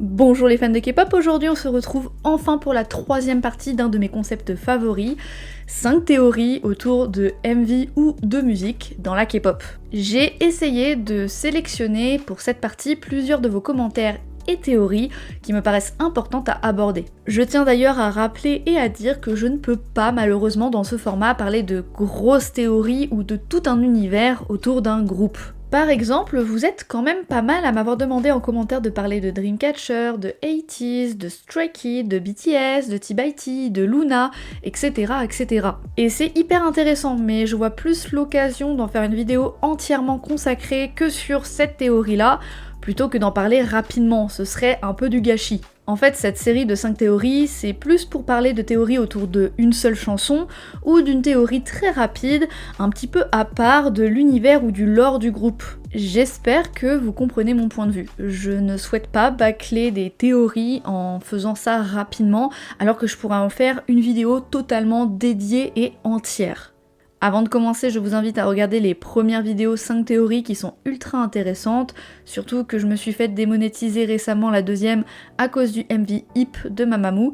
Bonjour les fans de K-pop, aujourd'hui on se retrouve enfin pour la troisième partie d'un de mes concepts favoris, 5 théories autour de MV ou de musique dans la K-pop. J'ai essayé de sélectionner pour cette partie plusieurs de vos commentaires et théories qui me paraissent importantes à aborder. Je tiens d'ailleurs à rappeler et à dire que je ne peux pas malheureusement dans ce format parler de grosses théories ou de tout un univers autour d'un groupe. Par exemple, vous êtes quand même pas mal à m'avoir demandé en commentaire de parler de Dreamcatcher, de 80s, de Stray Kids, de BTS, de T-by-T, de Luna, etc. etc. Et c'est hyper intéressant, mais je vois plus l'occasion d'en faire une vidéo entièrement consacrée que sur cette théorie-là, plutôt que d'en parler rapidement, ce serait un peu du gâchis. En fait, cette série de 5 théories, c'est plus pour parler de théories autour d'une seule chanson, ou d'une théorie très rapide, un petit peu à part de l'univers ou du lore du groupe. J'espère que vous comprenez mon point de vue. Je ne souhaite pas bâcler des théories en faisant ça rapidement, alors que je pourrais en faire une vidéo totalement dédiée et entière. Avant de commencer, je vous invite à regarder les premières vidéos 5 théories qui sont ultra intéressantes, surtout que je me suis fait démonétiser récemment la deuxième à cause du MV Hip de Mamamoo.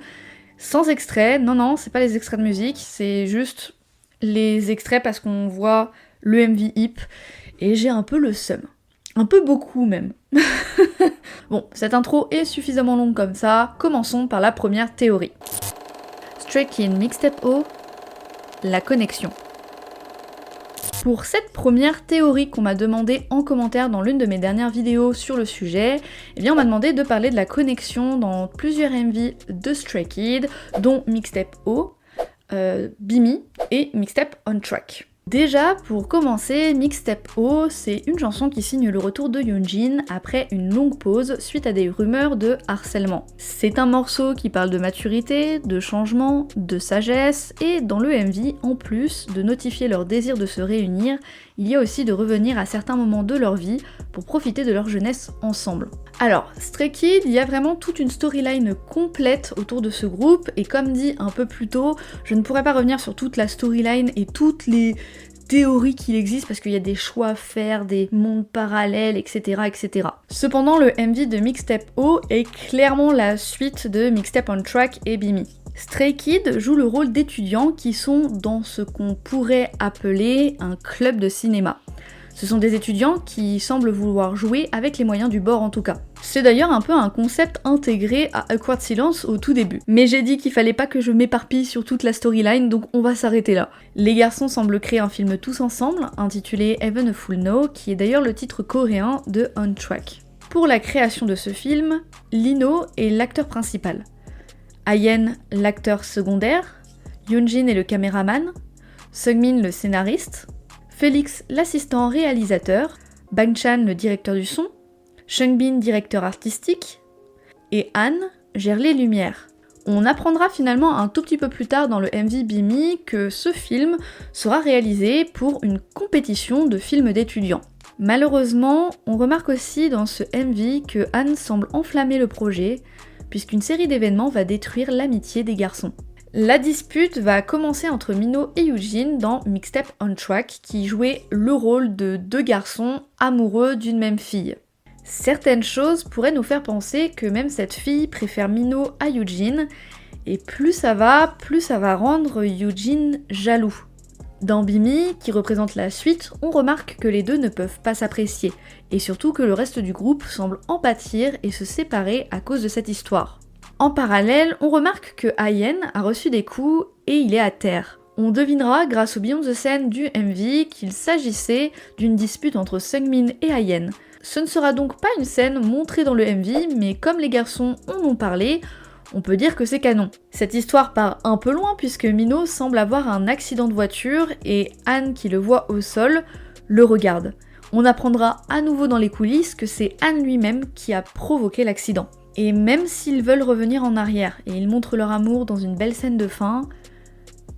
Sans extrait, non, c'est pas les extraits de musique, c'est juste les extraits parce qu'on voit le MV Hip et j'ai un peu le seum. Un peu beaucoup même. Bon, cette intro est suffisamment longue comme ça, commençons par la première théorie. Stray Kids Mixtape O, la connexion. Pour cette première théorie qu'on m'a demandé en commentaire dans l'une de mes dernières vidéos sur le sujet, eh bien on m'a demandé de parler de la connexion dans plusieurs MV de Stray Kids, dont Mixtape O, Bimi et Mixtape On Track. Déjà, pour commencer, Mixtape O, c'est une chanson qui signe le retour de Yoonjin après une longue pause suite à des rumeurs de harcèlement. C'est un morceau qui parle de maturité, de changement, de sagesse, et dans le MV, en plus de notifier leur désir de se réunir, il y a aussi de revenir à certains moments de leur vie pour profiter de leur jeunesse ensemble. Alors, Stray Kids, il y a vraiment toute une storyline complète autour de ce groupe, et comme dit un peu plus tôt, je ne pourrais pas revenir sur toute la storyline et toutes les théories qu'il existe parce qu'il y a des choix à faire, des mondes parallèles, etc. etc. Cependant, le MV de Mixtape O est clairement la suite de Mixtape On Track et Bimi. Stray Kids joue le rôle d'étudiants qui sont dans ce qu'on pourrait appeler un club de cinéma. Ce sont des étudiants qui semblent vouloir jouer avec les moyens du bord en tout cas. C'est d'ailleurs un peu un concept intégré à Awkward Silence au tout début. Mais j'ai dit qu'il fallait pas que je m'éparpille sur toute la storyline, donc on va s'arrêter là. Les garçons semblent créer un film tous ensemble, intitulé Even a Fool Know, qui est d'ailleurs le titre coréen de On Track. Pour la création de ce film, Lino est l'acteur principal. Ayen, l'acteur secondaire, Yoonjin est le caméraman, Seungmin le scénariste, Félix l'assistant réalisateur, Bang-chan le directeur du son, Seungbin directeur artistique, et Han gère les lumières. On apprendra finalement un tout petit peu plus tard dans le MV Bimi que ce film sera réalisé pour une compétition de films d'étudiants. Malheureusement, on remarque aussi dans ce MV que Han semble enflammer le projet, puisqu'une série d'événements va détruire l'amitié des garçons. La dispute va commencer entre Mino et Yoonjin dans Mixtape On Track, qui jouait le rôle de deux garçons amoureux d'une même fille. Certaines choses pourraient nous faire penser que même cette fille préfère Mino à Yoonjin, et plus ça va rendre Yoonjin jaloux. Dans Bimi, qui représente la suite, on remarque que les deux ne peuvent pas s'apprécier, et surtout que le reste du groupe semble en pâtir et se séparer à cause de cette histoire. En parallèle, on remarque que Ayen a reçu des coups et il est à terre. On devinera grâce au Beyond the Scene du MV qu'il s'agissait d'une dispute entre Seungmin et Ayen. Ce ne sera donc pas une scène montrée dans le MV, mais comme les garçons en ont parlé, on peut dire que c'est canon. Cette histoire part un peu loin puisque Mino semble avoir un accident de voiture et Han, qui le voit au sol, le regarde. On apprendra à nouveau dans les coulisses que c'est Han lui-même qui a provoqué l'accident. Et même s'ils veulent revenir en arrière et ils montrent leur amour dans une belle scène de fin,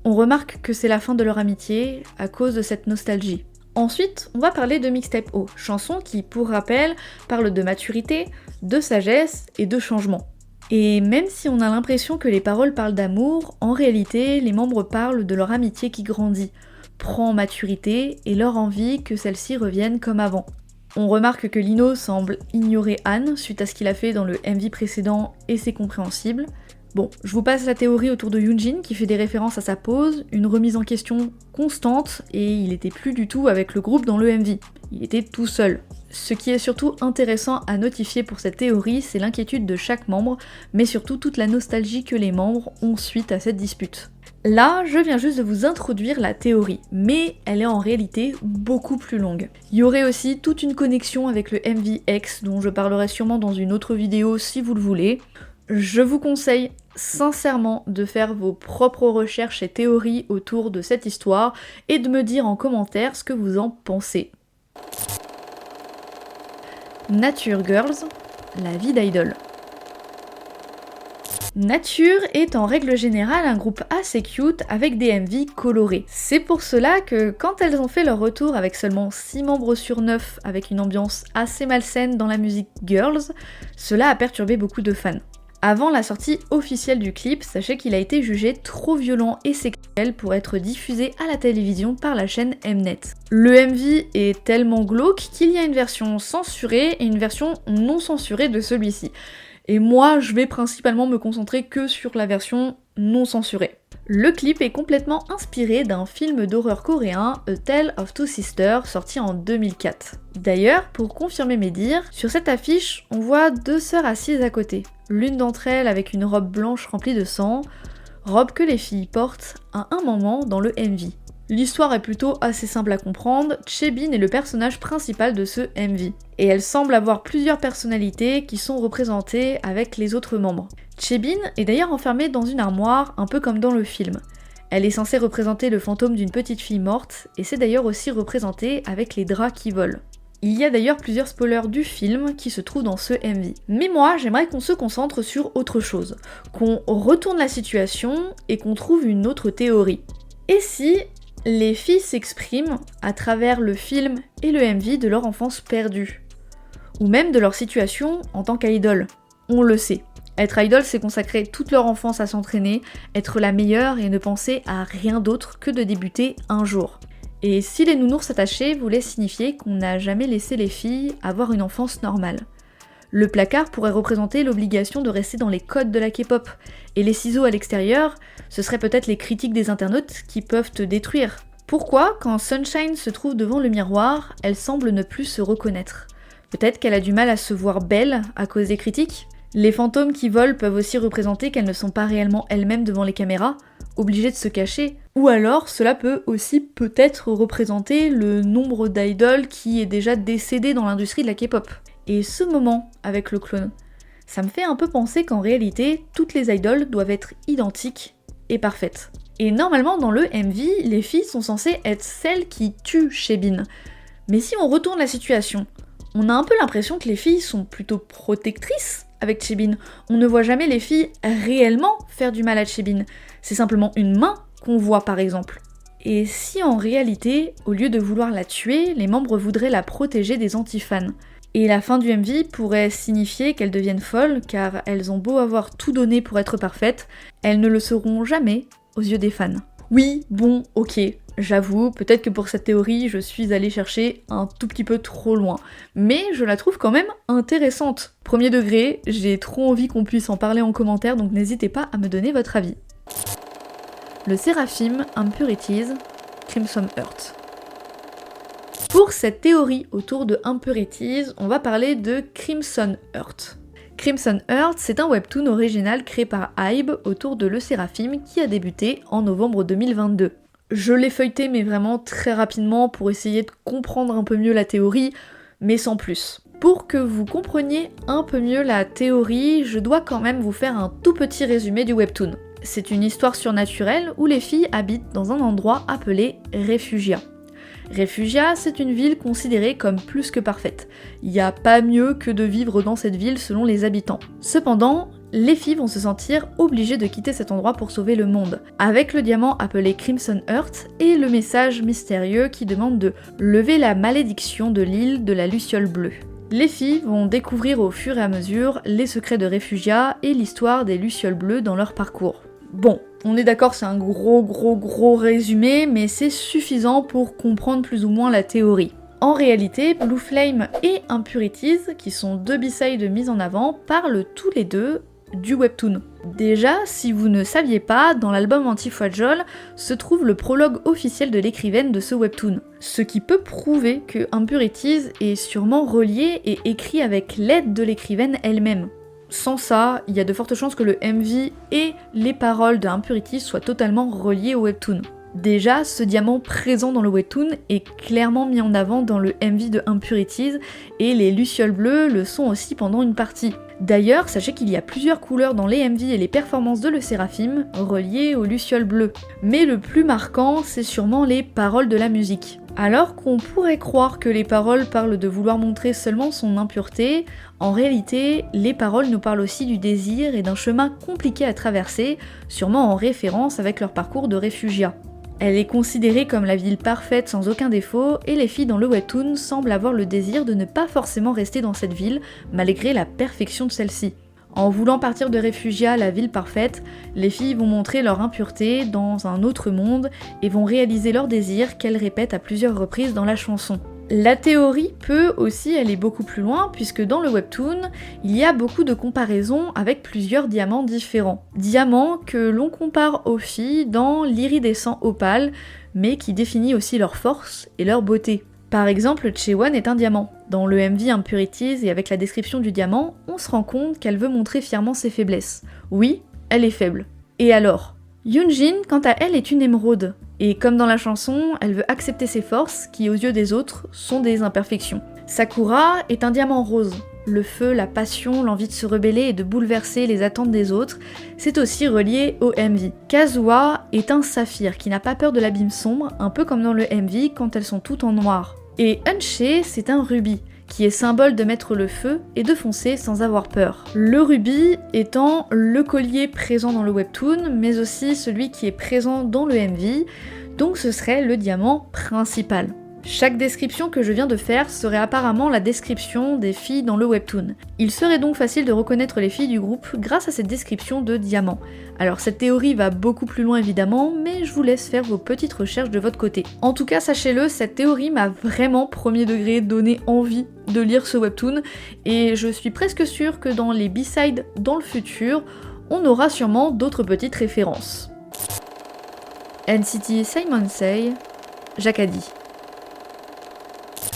on remarque que c'est la fin de leur amitié à cause de cette nostalgie. Ensuite, on va parler de Mixtape O, chanson qui, pour rappel, parle de maturité, de sagesse et de changement. Et même si on a l'impression que les paroles parlent d'amour, en réalité, les membres parlent de leur amitié qui grandit, prend en maturité et leur envie que celle-ci revienne comme avant. On remarque que Lino semble ignorer Anne suite à ce qu'il a fait dans le MV précédent et c'est compréhensible. Bon, je vous passe la théorie autour de Yoonjin qui fait des références à sa pose, une remise en question constante et il était plus du tout avec le groupe dans le MV, il était tout seul. Ce qui est surtout intéressant à notifier pour cette théorie, c'est l'inquiétude de chaque membre, mais surtout toute la nostalgie que les membres ont suite à cette dispute. Là, je viens juste de vous introduire la théorie, mais elle est en réalité beaucoup plus longue. Il y aurait aussi toute une connexion avec le MVX, dont je parlerai sûrement dans une autre vidéo si vous le voulez. Je vous conseille sincèrement de faire vos propres recherches et théories autour de cette histoire et de me dire en commentaire ce que vous en pensez. Nature Girls, la vie d'idol. Nature est en règle générale un groupe assez cute avec des MV colorés. C'est pour cela que quand elles ont fait leur retour avec seulement 6 membres sur 9 avec une ambiance assez malsaine dans la musique Girls, cela a perturbé beaucoup de fans. Avant la sortie officielle du clip, sachez qu'il a été jugé trop violent et sexuel pour être diffusé à la télévision par la chaîne Mnet. Le MV est tellement glauque qu'il y a une version censurée et une version non censurée de celui-ci. Et moi, je vais principalement me concentrer que sur la version non censurée. Le clip est complètement inspiré d'un film d'horreur coréen, A Tale of Two Sisters, sorti en 2004. D'ailleurs, pour confirmer mes dires, sur cette affiche, on voit 2 sœurs assises à côté. L'une d'entre elles avec une robe blanche remplie de sang, robe que les filles portent à un moment dans le MV. L'histoire est plutôt assez simple à comprendre, Chaebin est le personnage principal de ce MV. Et elle semble avoir plusieurs personnalités qui sont représentées avec les autres membres. Chaebin est d'ailleurs enfermée dans une armoire, un peu comme dans le film. Elle est censée représenter le fantôme d'une petite fille morte, et c'est d'ailleurs aussi représenté avec les draps qui volent. Il y a d'ailleurs plusieurs spoilers du film qui se trouvent dans ce MV. Mais moi, j'aimerais qu'on se concentre sur autre chose, qu'on retourne la situation et qu'on trouve une autre théorie. Et si les filles s'expriment à travers le film et le MV de leur enfance perdue, ou même de leur situation en tant qu'idole? On le sait. Être idol, c'est consacrer toute leur enfance à s'entraîner, être la meilleure et ne penser à rien d'autre que de débuter un jour. Et si les nounours attachés voulaient signifier qu'on n'a jamais laissé les filles avoir une enfance normale. Le placard pourrait représenter l'obligation de rester dans les codes de la K-pop, et les ciseaux à l'extérieur, ce serait peut-être les critiques des internautes qui peuvent te détruire. Pourquoi, quand Sunshine se trouve devant le miroir, elle semble ne plus se reconnaître? Peut-être qu'elle a du mal à se voir belle à cause des critiques? Les fantômes qui volent peuvent aussi représenter qu'elles ne sont pas réellement elles-mêmes devant les caméras, obligées de se cacher. Ou alors, cela peut aussi peut-être représenter le nombre d'idoles qui est déjà décédé dans l'industrie de la K-pop. Et ce moment avec le clone, ça me fait un peu penser qu'en réalité, toutes les idoles doivent être identiques et parfaites. Et normalement, dans le MV, les filles sont censées être celles qui tuent Chaebin. Mais si on retourne la situation, on a un peu l'impression que les filles sont plutôt protectrices avec Chaebin. On ne voit jamais les filles réellement faire du mal à Chaebin. C'est simplement une main qu'on voit par exemple. Et si en réalité, au lieu de vouloir la tuer, les membres voudraient la protéger des anti-fans? Et la fin du MV pourrait signifier qu'elles deviennent folles, car elles ont beau avoir tout donné pour être parfaites, elles ne le seront jamais aux yeux des fans. Oui, bon, ok, j'avoue, peut-être que pour cette théorie, je suis allée chercher un tout petit peu trop loin. Mais je la trouve quand même intéressante. Premier degré, j'ai trop envie qu'on puisse en parler en commentaire, donc n'hésitez pas à me donner votre avis. Le Seraphim Impurities, Crimson Heart. Pour cette théorie autour de Impurities, on va parler de Crimson Heart. Crimson Heart, c'est un webtoon original créé par Hybe autour de Le Seraphim qui a débuté en novembre 2022. Je l'ai feuilleté mais vraiment très rapidement pour essayer de comprendre un peu mieux la théorie, mais sans plus. Pour que vous compreniez un peu mieux la théorie, je dois quand même vous faire un tout petit résumé du webtoon. C'est une histoire surnaturelle où les filles habitent dans un endroit appelé Refugia. Refugia, c'est une ville considérée comme plus que parfaite. Il n'y a pas mieux que de vivre dans cette ville selon les habitants. Cependant, les filles vont se sentir obligées de quitter cet endroit pour sauver le monde, avec le diamant appelé Crimson Heart et le message mystérieux qui demande de lever la malédiction de l'île de la Luciole bleue. Les filles vont découvrir au fur et à mesure les secrets de Refugia et l'histoire des Lucioles bleues dans leur parcours. Bon, on est d'accord, c'est un gros résumé, mais c'est suffisant pour comprendre plus ou moins la théorie. En réalité, Blue Flame et Impurities, qui sont deux B-sides mises en avant, parlent tous les deux du webtoon. Déjà, si vous ne saviez pas, dans l'album Anti-Fragile se trouve le prologue officiel de l'écrivaine de ce webtoon, ce qui peut prouver que Impurities est sûrement relié et écrit avec l'aide de l'écrivaine elle-même. Sans ça, il y a de fortes chances que le MV et les paroles de Impurities soient totalement reliés au webtoon. Déjà, ce diamant présent dans le webtoon est clairement mis en avant dans le MV de Impurities et les lucioles bleues le sont aussi pendant une partie. D'ailleurs, sachez qu'il y a plusieurs couleurs dans les MV et les performances de Le Seraphim reliées aux lucioles bleues. Mais le plus marquant, c'est sûrement les paroles de la musique. Alors qu'on pourrait croire que les paroles parlent de vouloir montrer seulement son impureté, en réalité, les paroles nous parlent aussi du désir et d'un chemin compliqué à traverser, sûrement en référence avec leur parcours de réfugiat. Elle est considérée comme la ville parfaite sans aucun défaut, et les filles dans le webtoon semblent avoir le désir de ne pas forcément rester dans cette ville, malgré la perfection de celle-ci. En voulant partir de Réfugia, la ville parfaite, les filles vont montrer leur impureté dans un autre monde et vont réaliser leur désir qu'elles répètent à plusieurs reprises dans la chanson. La théorie peut aussi aller beaucoup plus loin puisque dans le webtoon, il y a beaucoup de comparaisons avec plusieurs diamants différents. Diamants que l'on compare aux filles dans l'iridescent opale, mais qui définit aussi leur force et leur beauté. Par exemple, Chaewon est un diamant. Dans le MV Impurities et avec la description du diamant, on se rend compte qu'elle veut montrer fièrement ses faiblesses. Oui, elle est faible. Et alors ? Yoonjin, quant à elle, est une émeraude. Et comme dans la chanson, elle veut accepter ses forces, qui aux yeux des autres sont des imperfections. Sakura est un diamant rose. Le feu, la passion, l'envie de se rebeller et de bouleverser les attentes des autres, c'est aussi relié au MV. Kazuha est un saphir qui n'a pas peur de l'abîme sombre, un peu comme dans le MV quand elles sont toutes en noir. Et Eunchae, c'est un rubis, qui est symbole de mettre le feu et de foncer sans avoir peur. Le rubis étant le collier présent dans le webtoon, mais aussi celui qui est présent dans le MV, donc ce serait le diamant principal. Chaque description que je viens de faire serait apparemment la description des filles dans le webtoon. Il serait donc facile de reconnaître les filles du groupe grâce à cette description de diamant. Alors cette théorie va beaucoup plus loin évidemment, mais je vous laisse faire vos petites recherches de votre côté. En tout cas, sachez-le, cette théorie m'a vraiment premier degré donné envie de lire ce webtoon, et je suis presque sûre que dans les B-sides dans le futur, on aura sûrement d'autres petites références. NCT Simon Say, Jacadi.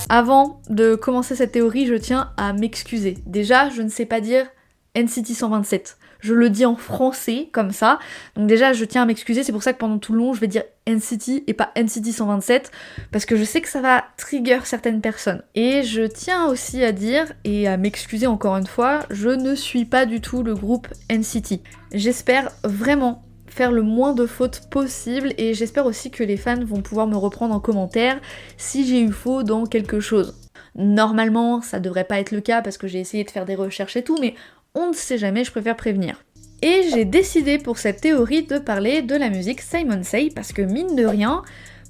Avant de commencer cette théorie, je tiens à m'excuser. Déjà, je ne sais pas dire NCT 127. Je le dis en français, comme ça. Donc déjà, je tiens à m'excuser. C'est pour ça que pendant tout le long, je vais dire NCT et pas NCT 127. Parce que je sais que ça va trigger certaines personnes. Et je tiens aussi à dire, et à m'excuser encore une fois, je ne suis pas du tout le groupe NCT. J'espère vraiment faire le moins de fautes possible et j'espère aussi que les fans vont pouvoir me reprendre en commentaire si j'ai eu faux dans quelque chose. Normalement, ça devrait pas être le cas parce que j'ai essayé de faire des recherches et tout, mais on ne sait jamais, je préfère prévenir. Et j'ai décidé pour cette théorie de parler de la musique Simon Say parce que mine de rien,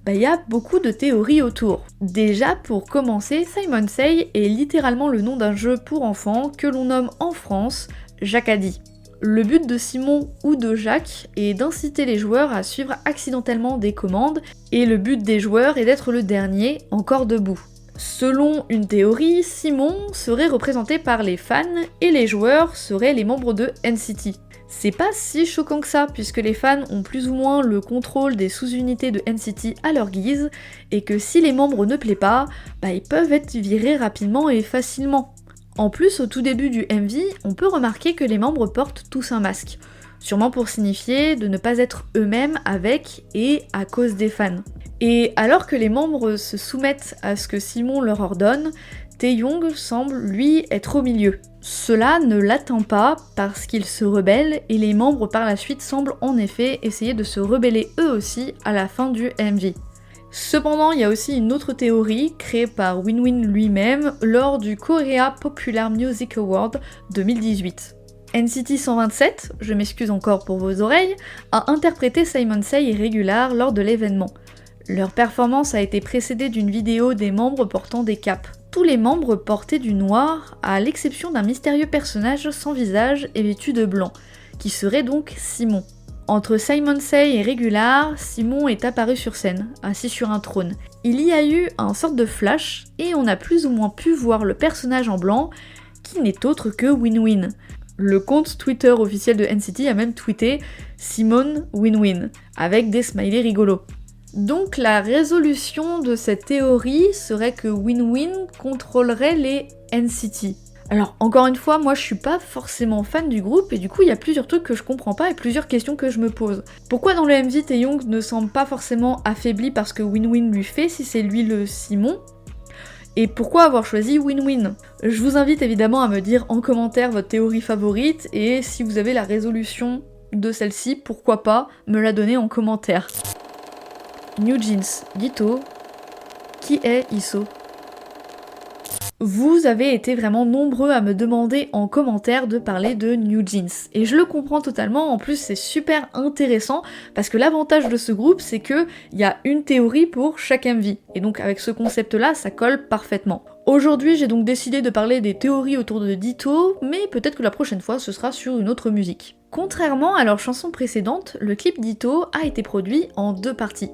y a beaucoup de théories autour. Déjà, pour commencer, Simon Say est littéralement le nom d'un jeu pour enfants que l'on nomme en France Jacadi. Le but de Simon ou de Jacques est d'inciter les joueurs à suivre accidentellement des commandes, et le but des joueurs est d'être le dernier encore debout. Selon une théorie, Simon serait représenté par les fans et les joueurs seraient les membres de NCT. C'est pas si choquant que ça, puisque les fans ont plus ou moins le contrôle des sous-unités de NCT à leur guise, et que si les membres ne plaisent pas, ils peuvent être virés rapidement et facilement. En plus, au tout début du MV, on peut remarquer que les membres portent tous un masque, sûrement pour signifier de ne pas être eux-mêmes avec et à cause des fans. Et alors que les membres se soumettent à ce que Simon leur ordonne, Taeyong semble lui être au milieu. Cela ne l'atteint pas parce qu'il se rebelle et les membres par la suite semblent en effet essayer de se rebeller eux aussi à la fin du MV. Cependant, il y a aussi une autre théorie créée par Winwin lui-même lors du Korea Popular Music Award 2018. NCT 127, je m'excuse encore pour vos oreilles, a interprété Simon Say et Regular lors de l'événement. Leur performance a été précédée d'une vidéo des membres portant des capes. Tous les membres portaient du noir, à l'exception d'un mystérieux personnage sans visage et vêtu de blanc, qui serait donc Simon. Entre Simon Say et Regular, Simon est apparu sur scène, assis sur un trône. Il y a eu un sorte de flash, et on a plus ou moins pu voir le personnage en blanc, qui n'est autre que Win-Win. Le compte Twitter officiel de NCT a même tweeté « Simon Win-Win » avec des smileys rigolos. Donc la résolution de cette théorie serait que Win-Win contrôlerait les NCT. Alors encore une fois, moi je suis pas forcément fan du groupe et du coup il y a plusieurs trucs que je comprends pas et plusieurs questions que je me pose. Pourquoi dans le MV Taeyong ne semble pas forcément affaibli parce que Win-Win lui fait si c'est lui le Simon? Et pourquoi avoir choisi Win-Win? Je vous invite évidemment à me dire en commentaire votre théorie favorite et si vous avez la résolution de celle-ci, pourquoi pas me la donner en commentaire. New Jeans, Ditto. Qui est Iso? Vous avez été vraiment nombreux à me demander en commentaire de parler de New Jeans. Et je le comprends totalement, en plus c'est super intéressant, parce que l'avantage de ce groupe c'est que il y a une théorie pour chaque MV. Et donc avec ce concept-là, ça colle parfaitement. Aujourd'hui j'ai donc décidé de parler des théories autour de Ditto, mais peut-être que la prochaine fois ce sera sur une autre musique. Contrairement à leur chanson précédente, le clip Ditto a été produit en 2 parties.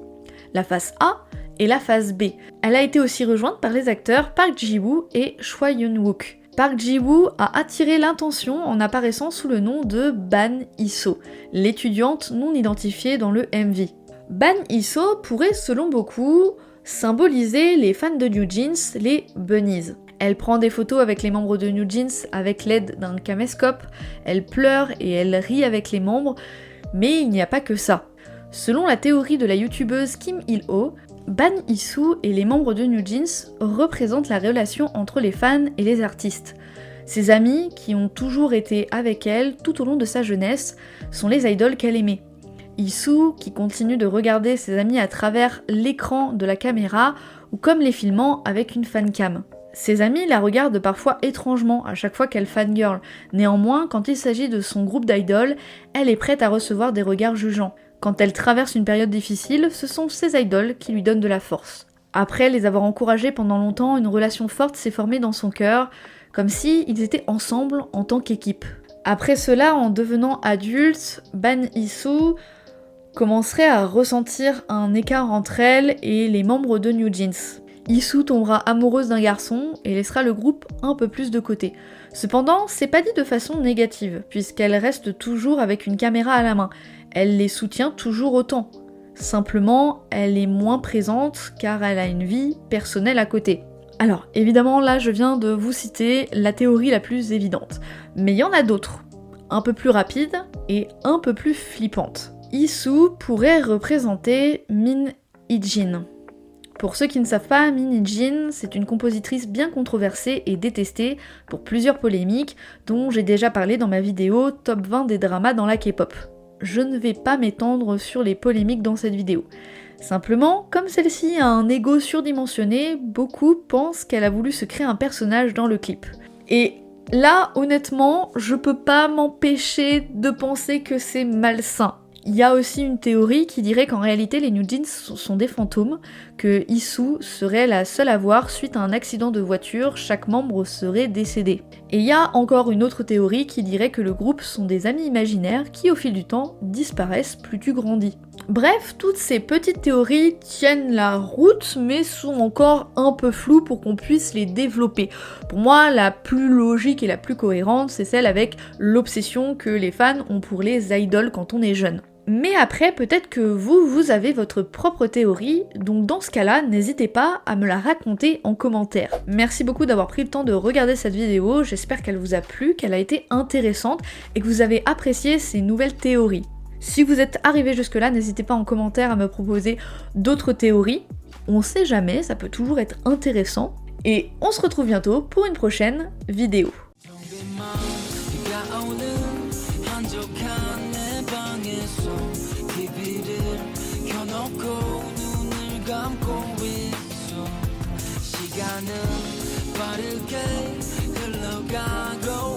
La phase A et la phase B. Elle a été aussi rejointe par les acteurs Park Ji-woo et Choi Yun-wook. Park Ji-woo a attiré l'attention en apparaissant sous le nom de Ban Iso, l'étudiante non identifiée dans le MV. Ban Iso pourrait, selon beaucoup, symboliser les fans de New Jeans, les bunnies. Elle prend des photos avec les membres de New Jeans avec l'aide d'un caméscope, elle pleure et elle rit avec les membres, mais il n'y a pas que ça. Selon la théorie de la youtubeuse Kim Il-ho, Ban Iso et les membres de New Jeans représentent la relation entre les fans et les artistes. Ses amis, qui ont toujours été avec elle tout au long de sa jeunesse, sont les idoles qu'elle aimait. Iso, qui continue de regarder ses amis à travers l'écran de la caméra ou comme les filmant avec une fancam. Ses amis la regardent parfois étrangement à chaque fois qu'elle fangirl. Néanmoins, quand il s'agit de son groupe d'idoles, elle est prête à recevoir des regards jugeants. Quand elle traverse une période difficile, ce sont ses idoles qui lui donnent de la force. Après les avoir encouragés pendant longtemps, une relation forte s'est formée dans son cœur, comme si ils étaient ensemble en tant qu'équipe. Après cela, en devenant adulte, Ban Iso commencerait à ressentir un écart entre elle et les membres de New Jeans. Iso tombera amoureuse d'un garçon et laissera le groupe un peu plus de côté. Cependant, c'est pas dit de façon négative, puisqu'elle reste toujours avec une caméra à la main. Elle les soutient toujours autant. Simplement, elle est moins présente car elle a une vie personnelle à côté. Alors, évidemment, là, je viens de vous citer la théorie la plus évidente. Mais il y en a d'autres, un peu plus rapides et un peu plus flippantes. Iso pourrait représenter Min Hee-jin. Pour ceux qui ne savent pas, Min Hee-jin, c'est une compositrice bien controversée et détestée pour plusieurs polémiques dont j'ai déjà parlé dans ma vidéo Top 20 des dramas dans la K-pop. Je ne vais pas m'étendre sur les polémiques dans cette vidéo. Simplement, comme celle-ci a un ego surdimensionné, beaucoup pensent qu'elle a voulu se créer un personnage dans le clip. Et là, honnêtement, je peux pas m'empêcher de penser que c'est malsain. Il y a aussi une théorie qui dirait qu'en réalité les New Jeans sont des fantômes, que Iso serait la seule à voir suite à un accident de voiture, chaque membre serait décédé. Et il y a encore une autre théorie qui dirait que le groupe sont des amis imaginaires qui au fil du temps disparaissent plus tu grandis. Bref, toutes ces petites théories tiennent la route mais sont encore un peu floues pour qu'on puisse les développer. Pour moi, la plus logique et la plus cohérente, c'est celle avec l'obsession que les fans ont pour les idoles quand on est jeune. Mais après, peut-être que vous avez votre propre théorie, donc dans ce cas-là, n'hésitez pas à me la raconter en commentaire. Merci beaucoup d'avoir pris le temps de regarder cette vidéo, j'espère qu'elle vous a plu, qu'elle a été intéressante et que vous avez apprécié ces nouvelles théories. Si vous êtes arrivé jusque-là, n'hésitez pas en commentaire à me proposer d'autres théories. On sait jamais, ça peut toujours être intéressant. Et on se retrouve bientôt pour une prochaine vidéo. 시간은 빠르게 흘러가고